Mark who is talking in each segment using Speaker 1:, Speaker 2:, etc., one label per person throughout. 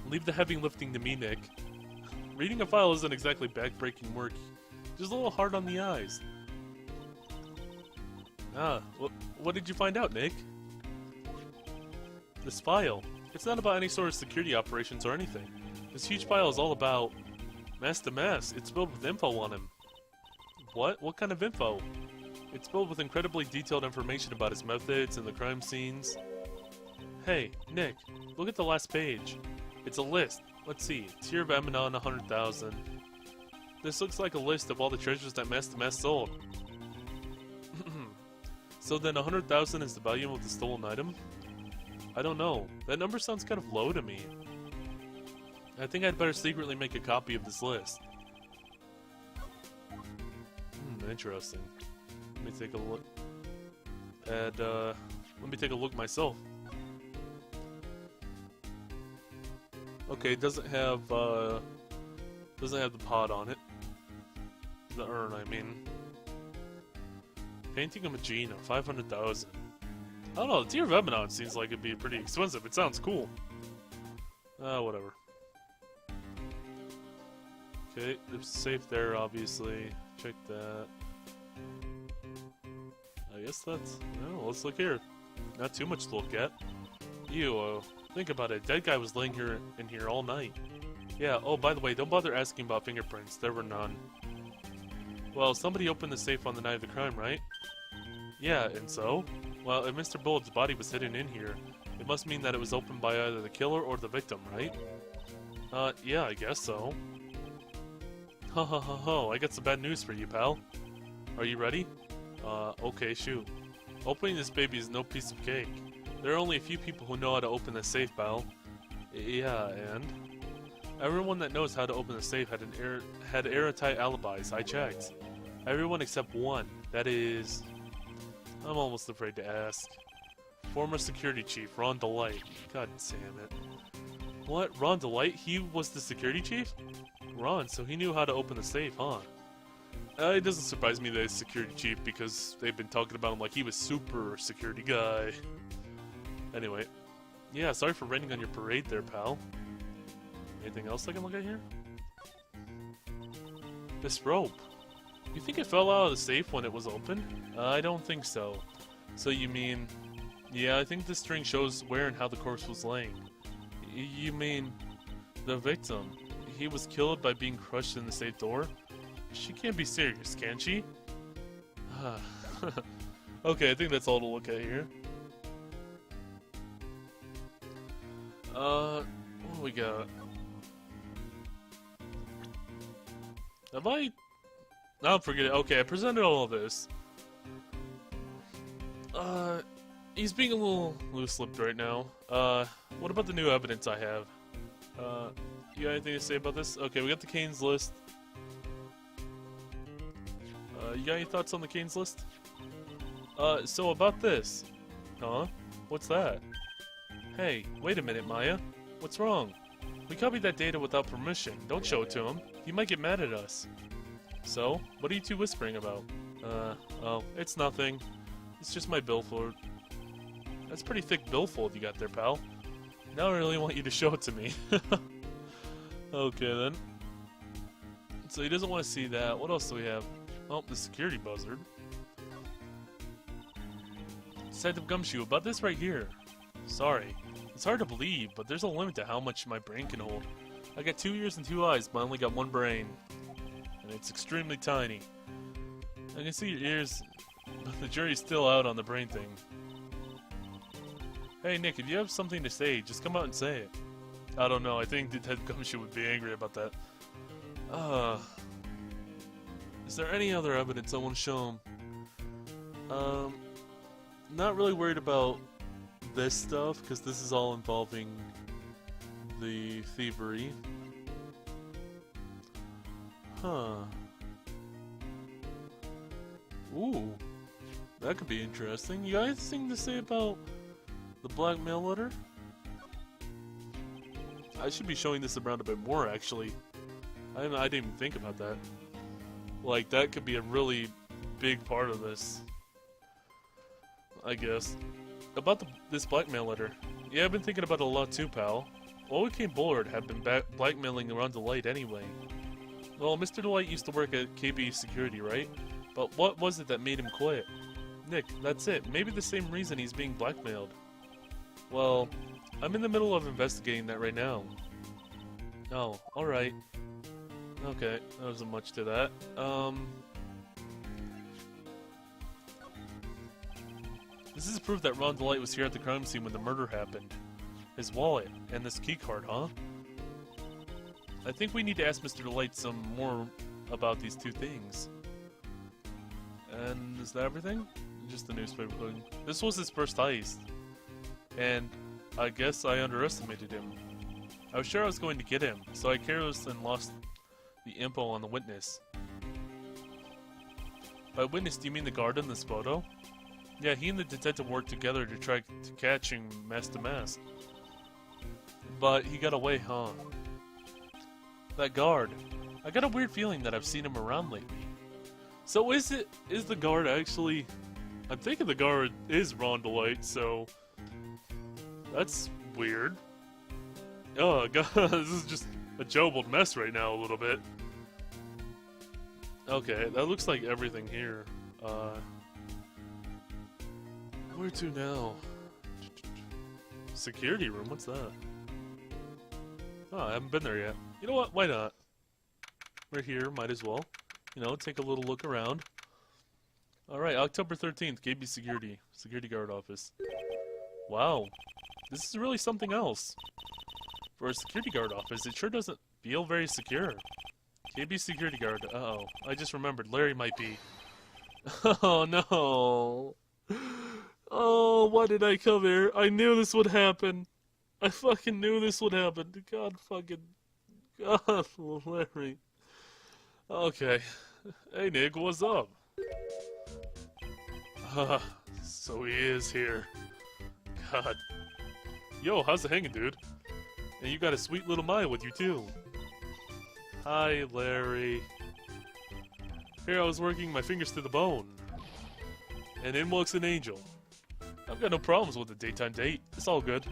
Speaker 1: Leave the heavy lifting to me, Nick. Reading a file isn't exactly back-breaking work. Just a little hard on the eyes. Ah, what did you find out, Nick? This file. It's not about any sort of security operations or anything. This huge file is all about Master Mass. It's filled with info on him. What? What kind of info? It's filled with incredibly detailed information about his methods and the crime scenes. Hey, Nick, look at the last page. It's a list. Let's see. Tier of Eminon 100,000. This looks like a list of all the treasures that Master Mass sold. So then 100,000 is the value of the stolen item? I don't know. That number sounds kind of low to me. I think I'd better secretly make a copy of this list. Interesting. Let me take a look. And, let me take a look myself. Okay, it doesn't have the pod on it. The urn, I mean. Painting of Magina, 500,000. I don't know, the Tier of Eminon seems like it'd be pretty expensive. It sounds cool. Whatever. Okay, there's a safe there, obviously. Check that. I guess that's... Oh, let's look here. Not too much to look at. Ew, think about it. Dead guy was laying in here all night. Yeah, oh, by the way, don't bother asking about fingerprints. There were none. Well, somebody opened the safe on the night of the crime, right? Yeah, and so? Well, if Mr. Bullock's body was hidden in here, it must mean that it was opened by either the killer or the victim, right? Yeah, I guess so. Ho ho ho ho, I got some bad news for you, pal. Are you ready? Okay, shoot. Opening this baby is no piece of cake. There are only a few people who know how to open the safe, pal. Yeah, and? Everyone that knows how to open the safe had airtight alibis, I checked. Everyone except one. That is... I'm almost afraid to ask. Former security chief, Ron Delight. God damn it. What? Ron Delight? He was the security chief? Ron, so he knew how to open the safe, huh? It doesn't surprise me that he's security chief because they've been talking about him like he was super security guy. Anyway. Yeah, sorry for raining on your parade there, pal. Anything else I can look at here? This rope. You think it fell out of the safe when it was open? I don't think so. So you mean... Yeah, I think the string shows where and how the corpse was laying. You mean... The victim. He was killed by being crushed in the safe door? She can't be serious, can she? Okay, I think that's all to look at here. What do we got? Have I... No, forget it. Okay, I presented all of this. He's being a little loose-lipped right now. What about the new evidence I have? You got anything to say about this? Okay, we got the Kane's list. You got any thoughts on the Kane's list? So about this. Huh? What's that? Hey, wait a minute, Maya. What's wrong? We copied that data without permission. Don't show it to him. He might get mad at us. So? What are you two whispering about? Oh, it's nothing. It's just my billfold. That's pretty thick billfold you got there, pal. Now I really want you to show it to me. Okay, then. So he doesn't want to see that. What else do we have? Oh, the security buzzard. Detective Gumshoe, about this right here. Sorry. It's hard to believe, but there's a limit to how much my brain can hold. I got 2 ears and 2 eyes, but I only got 1 brain. And it's extremely tiny. I can see your ears, but the jury's still out on the brain thing. Hey Nick, if you have something to say, just come out and say it. I don't know, I think Detective Gumshoe would be angry about that. Is there any other evidence I want to show him? Not really worried about this stuff, because this is all involving the thievery. Huh. Ooh. That could be interesting. You got anything to say about the blackmail letter? I should be showing this around a bit more, actually. I didn't even think about that. Like, that could be a really big part of this. I guess. About this blackmail letter. Yeah, I've been thinking about it a lot too, pal. Old King Bullard had been blackmailing around the light anyway. Well, Mr. Delight used to work at KB Security, right? But what was it that made him quit? Nick, that's it. Maybe the same reason he's being blackmailed. Well, I'm in the middle of investigating that right now. Oh, alright. Okay, there wasn't much to that. This is proof that Ron Delight was here at the crime scene when the murder happened. His wallet, and this keycard, huh? I think we need to ask Mr. Delight some more about these two things. And is that everything? Just the newspaper clipping. This was his first heist. And I guess I underestimated him. I was sure I was going to get him, so I carelessly lost the info on the witness. By witness, do you mean the guard in this photo? Yeah, he and the detective worked together to try to catch him mask to mask. But he got away, huh? That guard. I got a weird feeling that I've seen him around lately. So is the guard actually... I'm thinking the guard is Ron Delight, so... That's weird. Oh god, this is just a jumbled mess right now a little bit. Okay, that looks like everything here. Where to now? Security room, what's that? Oh, I haven't been there yet. You know what, why not? We're here, might as well. You know, take a little look around. Alright, October 13th, KB Security. Security guard office. Wow. This is really something else. For a security guard office, it sure doesn't feel very secure. KB security guard, uh-oh. I just remembered, Larry might be... Oh, no. Oh, why did I come here? I knew this would happen. I fucking knew this would happen. God, Larry. Okay. Hey, Nick, what's up? So he is here. God. Yo, how's it hanging, dude? And you got a sweet little Maya with you, too. Hi, Larry. Here, I was working my fingers to the bone. And in walks an angel. I've got no problems with the daytime date. It's all good.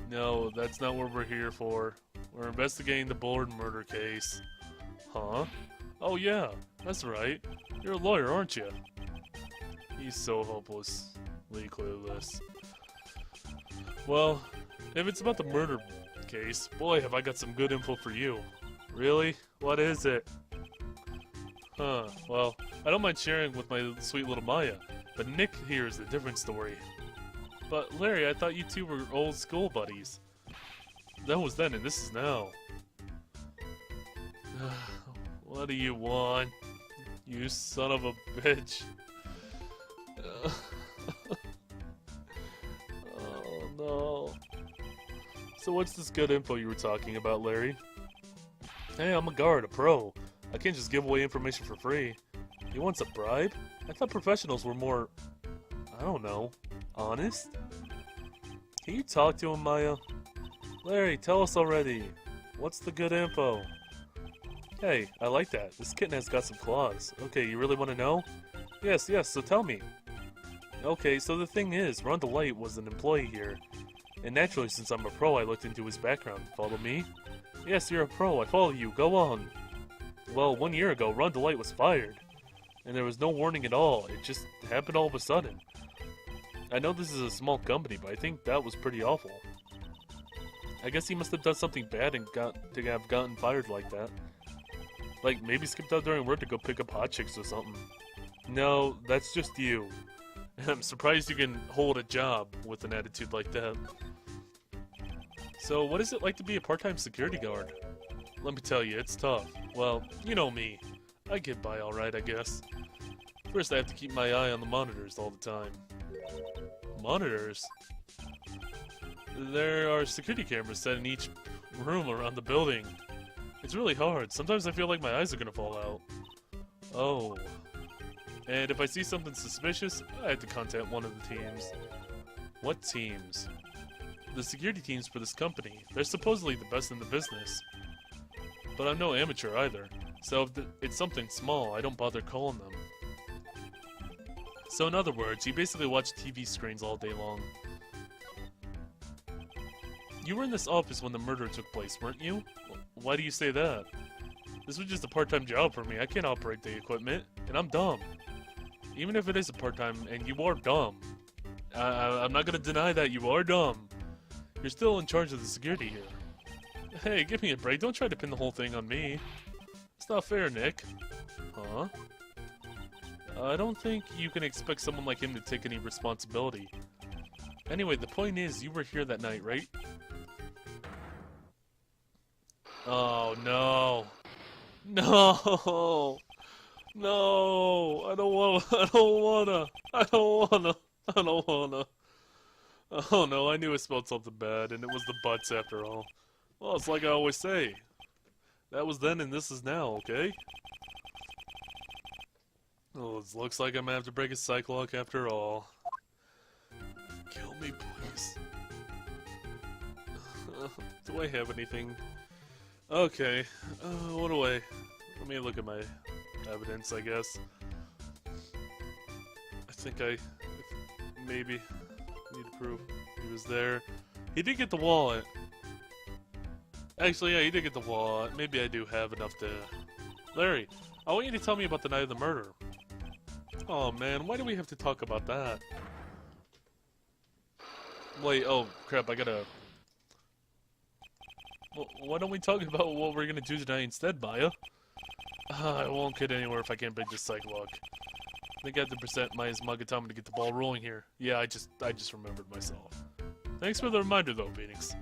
Speaker 1: No, that's not what we're here for. We're investigating the Bullard murder case. Huh? Oh yeah, that's right. You're a lawyer, aren't you? He's so hopelessly clueless. Well, if it's about the murder case, boy, have I got some good info for you. Really? What is it? Huh, well, I don't mind sharing with my sweet little Maya, but Nick here is a different story. But Larry, I thought you two were old school buddies. That was then and this is now. What do you want? You son of a bitch. Oh no. So what's this good info you were talking about, Larry? Hey, I'm a guard, a pro. I can't just give away information for free. You want a bribe? I thought professionals were more... I don't know. Honest? Can you talk to him, Maya? Larry, tell us already. What's the good info? Hey, I like that. This kitten has got some claws. Okay, you really want to know? Yes, so tell me. Okay, so the thing is, Ron Delight was an employee here. And naturally, since I'm a pro, I looked into his background. Follow me? Yes, you're a pro. I follow you. Go on. Well, 1 year ago, Ron Delight was fired. And there was no warning at all. It just happened all of a sudden. I know this is a small company, but I think that was pretty awful. I guess he must have done something bad and have gotten fired like that. Like, maybe skipped out during work to go pick up hot chicks or something. No, that's just you. I'm surprised you can hold a job with an attitude like that. So, what is it like to be a part-time security guard? Let me tell you, it's tough. Well, you know me. I get by alright, I guess. First, I have to keep my eye on the monitors all the time. Monitors? There are security cameras set in each room around the building. It's really hard. Sometimes I feel like my eyes are gonna fall out. Oh. And if I see something suspicious, I have to contact one of the teams. What teams? The security teams for this company. They're supposedly the best in the business. But I'm no amateur either. So if it's something small, I don't bother calling them. So in other words, you basically watch TV screens all day long. You were in this office when the murder took place, weren't you? Why do you say that? This was just a part-time job for me. I can't operate the equipment, and I'm dumb. Even if it is a part-time, and you are dumb. I'm not gonna deny that you are dumb. You're still in charge of the security here. Hey, give me a break. Don't try to pin the whole thing on me. It's not fair, Nick. Huh? I don't think you can expect someone like him to take any responsibility. Anyway, the point is, you were here that night, right? Oh, no. No! No! I don't wanna! Oh no, I knew it smelled something bad, and it was the butts after all. Well, it's like I always say. That was then and this is now, okay? Oh, it looks like I'm gonna have to break a psych lock after all. Kill me, please. Do I have anything? Okay. What do I... Let me look at my evidence, I guess. I think maybe need to prove he was there. He did get the wallet. Actually, yeah, he did get the wallet. Maybe I do have enough to... Larry, I want you to tell me about the night of the murder. Oh man, why do we have to talk about that? Wait, oh crap, I gotta... Well, why don't we talk about what we're gonna do tonight instead, Maya? I won't get anywhere if I can't break this psych lock. I think I have to present Maya's Magatama to get the ball rolling here. Yeah, I just remembered myself. Thanks for the reminder though, Phoenix.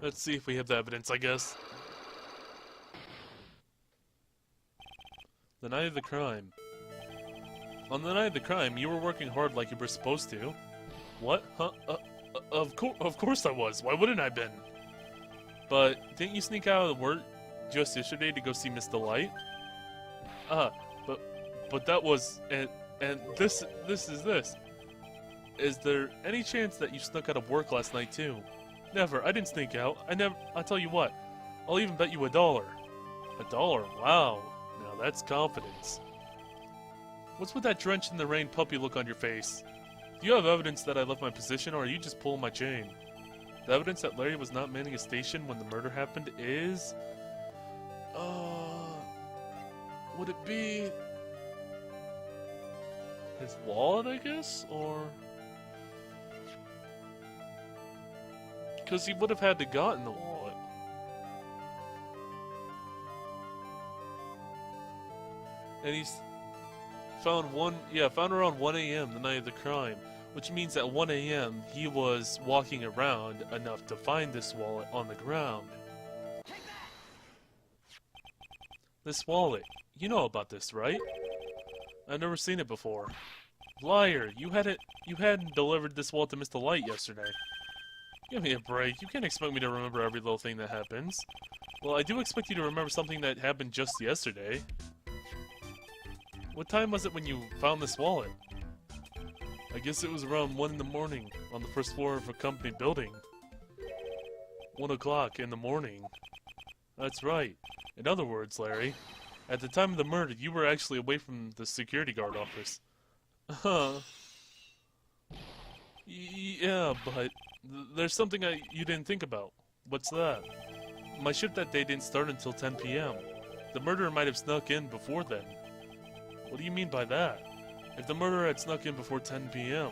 Speaker 1: Let's see if we have the evidence, I guess. The night of the crime. On the night of the crime, you were working hard like you were supposed to. What? Huh? Of course I was. Why wouldn't I have been? But didn't you sneak out of the work just yesterday to go see Miss Delight? But that was and this is this. Is there any chance that you snuck out of work last night too? Never. I didn't sneak out. I'll tell you what. I'll even bet you $1. $1? Wow. Now that's confidence. What's with that drenched in the rain puppy look on your face? Do you have evidence that I left my position, or are you just pulling my chain? The evidence that Larry was not manning a station when the murder happened is... Would it be... his wallet, I guess? Or... because he would have had to gotten the wallet. And he's... found around 1 a.m. the night of the crime. Which means at 1 a.m. he was walking around enough to find this wallet on the ground. This wallet. You know about this, right? I've never seen it before. Liar, you hadn't delivered this wallet to Miss Delight yesterday. Give me a break. You can't expect me to remember every little thing that happens. Well, I do expect you to remember something that happened just yesterday. What time was it when you found this wallet? I guess it was around 1 in the morning on the first floor of a company building. 1 o'clock in the morning. That's right. In other words, Larry, at the time of the murder, you were actually away from the security guard office. Yeah, but there's something you didn't think about. What's that? My shift that day didn't start until 10 p.m. The murderer might have snuck in before then. What do you mean by that? If the murderer had snuck in before 10 p.m.,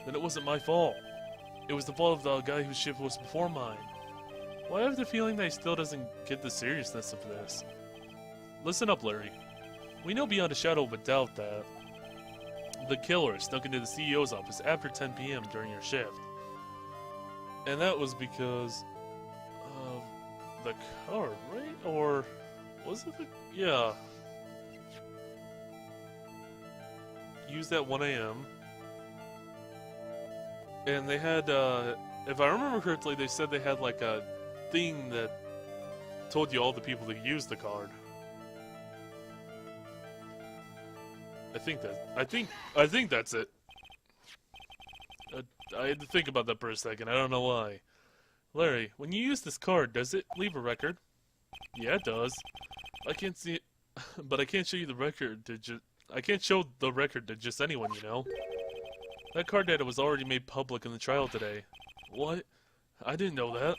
Speaker 1: then it wasn't my fault. It was the fault of the guy whose shift was before mine. Well, I have the feeling that he still doesn't get the seriousness of this. Listen up, Larry. We know beyond a shadow of a doubt that the killer snuck into the CEO's office after 10 p.m. during your shift. And that was because of the card, right? Or was it the... yeah. Used at 1 a.m. And they had, if I remember correctly, they said they had like a thing that told you all the people that used the card. I think that's it. I had to think about that for a second. I don't know why. Larry, when you use this card, does it leave a record? Yeah, it does. I can't see it, but I can't show you the record to I can't show the record to just anyone, you know. That card data was already made public in the trial today. What? I didn't know that.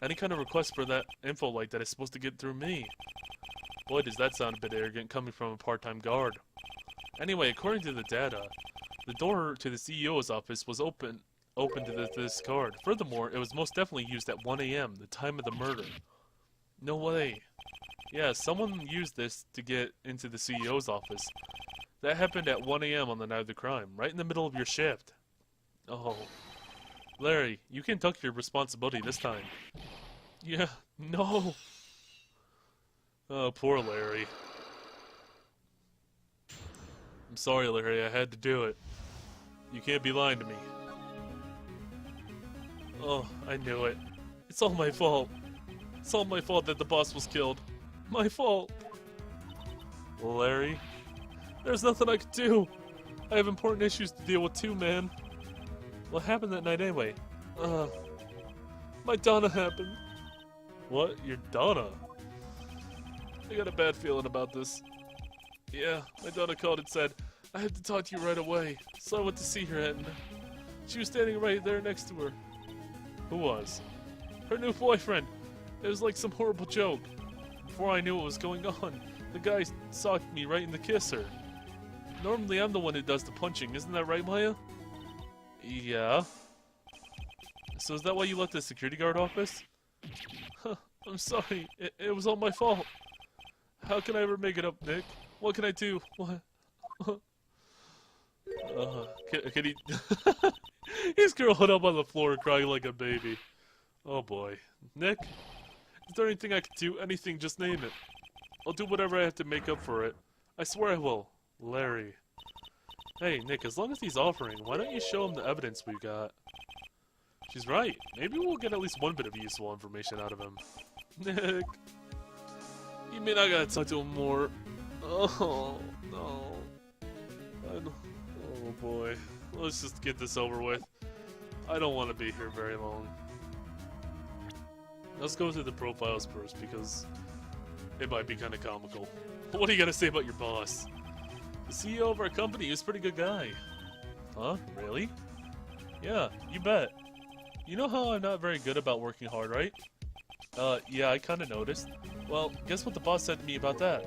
Speaker 1: Any kind of request for that info like that is supposed to get through me. Boy, does that sound a bit arrogant coming from a part-time guard. Anyway, according to the data, the door to the CEO's office was open to this card. Furthermore, it was most definitely used at 1 AM, the time of the murder. No way. Yeah, someone used this to get into the CEO's office. That happened at 1 AM on the night of the crime, right in the middle of your shift. Oh. Larry, you can duck your responsibility this time. Yeah, no. Oh, poor Larry. I'm sorry, Larry, I had to do it. You can't be lying to me. Oh, I knew it. It's all my fault. It's all my fault that the boss was killed. My fault. Larry, there's nothing I could do. I have important issues to deal with too, man. What happened that night anyway? My Donna happened. What? Your Donna? I got a bad feeling about this. Yeah, my Donna called and said, I had to talk to you right away. So I went to see her, and she was standing right there next to her. Who was? Her new boyfriend. It was like some horrible joke. Before I knew what was going on, the guy socked me right in the kisser. Normally I'm the one who does the punching, isn't that right, Maya? Yeah. So is that why you left the security guard office? I'm sorry, it was all my fault. How can I ever make it up, Nick? What can I do? What? Can he... He's curled up on the floor crying like a baby. Oh boy. Nick? Is there anything I can do? Anything, just name it. I'll do whatever I have to make up for it. I swear I will. Larry. Hey, Nick, as long as he's offering, why don't you show him the evidence we got? She's right. Maybe we'll get at least one bit of useful information out of him. Nick. You mean I gotta talk to him more? Oh, no. Oh boy. Let's just get this over with. I don't want to be here very long. Let's go through the profiles first, because it might be kind of comical. What do you gotta say about your boss? The CEO of our company is a pretty good guy. Huh? Really? Yeah, you bet. You know how I'm not very good about working hard, right? Yeah, I kinda noticed. Well, guess what the boss said to me about that?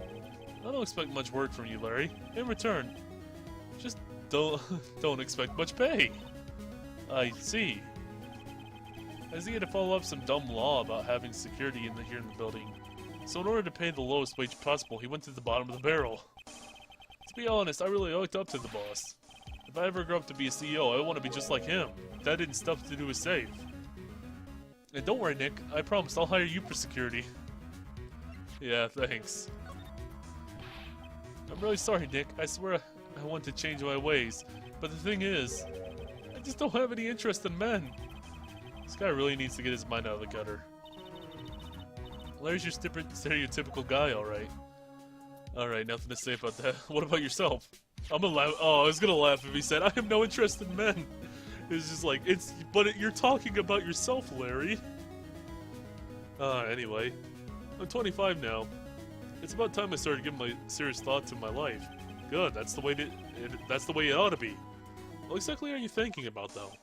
Speaker 1: I don't expect much work from you, Larry. In return, just don't expect much pay. I see. As he had to follow up some dumb law about having security here in the building. So in order to pay the lowest wage possible, he went to the bottom of the barrel. To be honest, I really looked up to the boss. If I ever grow up to be a CEO, I want to be just like him. That and stuff to do is safe. And don't worry, Nick. I promise I'll hire you for security. Yeah, thanks. I'm really sorry, Nick. I swear I want to change my ways. But the thing is, I just don't have any interest in men. This guy really needs to get his mind out of the gutter. Larry's your stereotypical guy, alright. Alright, nothing to say about that. What about yourself? I'm gonna laugh. Oh, I was gonna laugh if he said, I have no interest in men. It's just like, you're talking about yourself, Larry. Anyway. I'm 25 now. It's about time I started giving my serious thought to my life. Good, that's the way it ought to be. What exactly are you thinking about, though?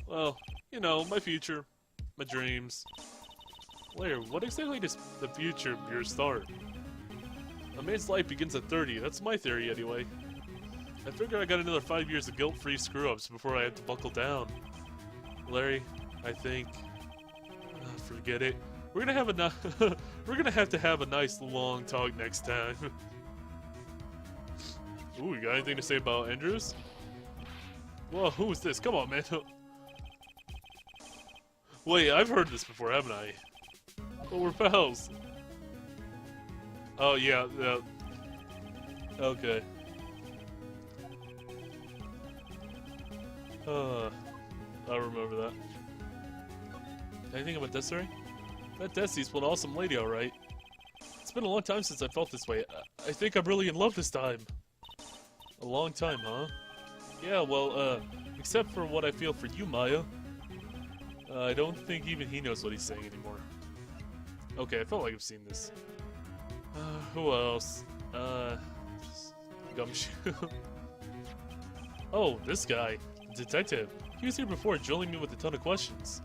Speaker 1: Well, you know, my future, my dreams. Larry, what exactly does the future of yours start? A man's life begins at 30. That's my theory, anyway. I figure I got another 5 years of guilt-free screw-ups before I have to buckle down. Larry, I think... forget it. We're gonna have to have a nice long talk next time. Ooh, you got anything to say about Andrews? Whoa, who is this? Come on, man. Wait, I've heard this before, haven't I? Oh, we're pals. Oh, yeah, yeah. Okay. I remember that. Anything about Desiree? That Desi's one awesome lady, alright. It's been a long time since I felt this way. I think I'm really in love this time. A long time, huh? Yeah, well, except for what I feel for you, Maya. I don't think even he knows what he's saying anymore. Okay, I felt like I've seen this. Who else? Gumshoe. Oh, this guy. Detective. He was here before, drilling me with a ton of questions.